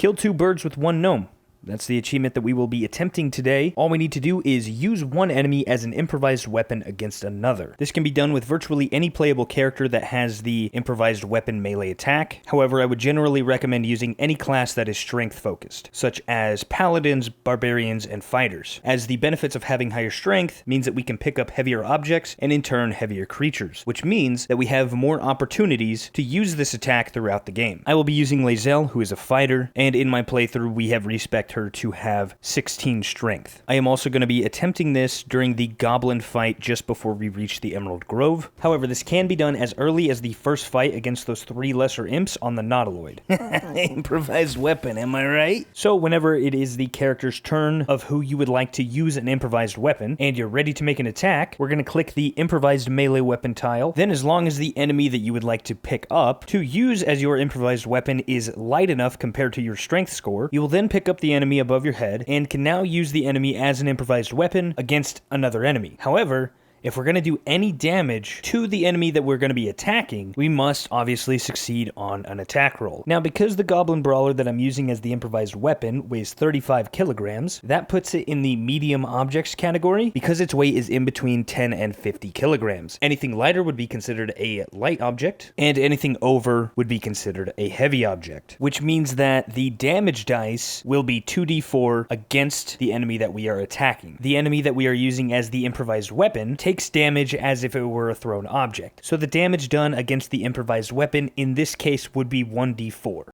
Kill 2 birds with 1 gnome. That's the achievement that we will be attempting today. All we need to do is use one enemy as an improvised weapon against another. This can be done with virtually any playable character that has the improvised weapon melee attack. However, I would generally recommend using any class that is strength focused, such as paladins, barbarians, and fighters, as the benefits of having higher strength means that we can pick up heavier objects and in turn heavier creatures, which means that we have more opportunities to use this attack throughout the game. I will be using Lae'zel, who is a fighter, and in my playthrough we have respect her to have 16 strength. I am also going to be attempting this during the goblin fight just before we reach the Emerald Grove. However, this can be done as early as the first fight against those 3 lesser imps on the Nautiloid. Improvised weapon, am I right? So whenever it is the character's turn of who you would like to use an improvised weapon, and you're ready to make an attack, we're going to click the improvised melee weapon tile. Then as long as the enemy that you would like to pick up to use as your improvised weapon is light enough compared to your strength score, you will then pick up the enemy above your head and can now use the enemy as an improvised weapon against another enemy. However, if we're going to do any damage to the enemy that we're going to be attacking, we must obviously succeed on an attack roll. Now, because the Goblin Brawler that I'm using as the improvised weapon weighs 35 kilograms, that puts it in the medium objects category because its weight is in between 10 and 50 kilograms. Anything lighter would be considered a light object, and anything over would be considered a heavy object, which means that the damage dice will be 2d4 against the enemy that we are attacking. The enemy that we are using as the improvised weapon takes damage as if it were a thrown object. So the damage done against the improvised weapon in this case would be 1d4.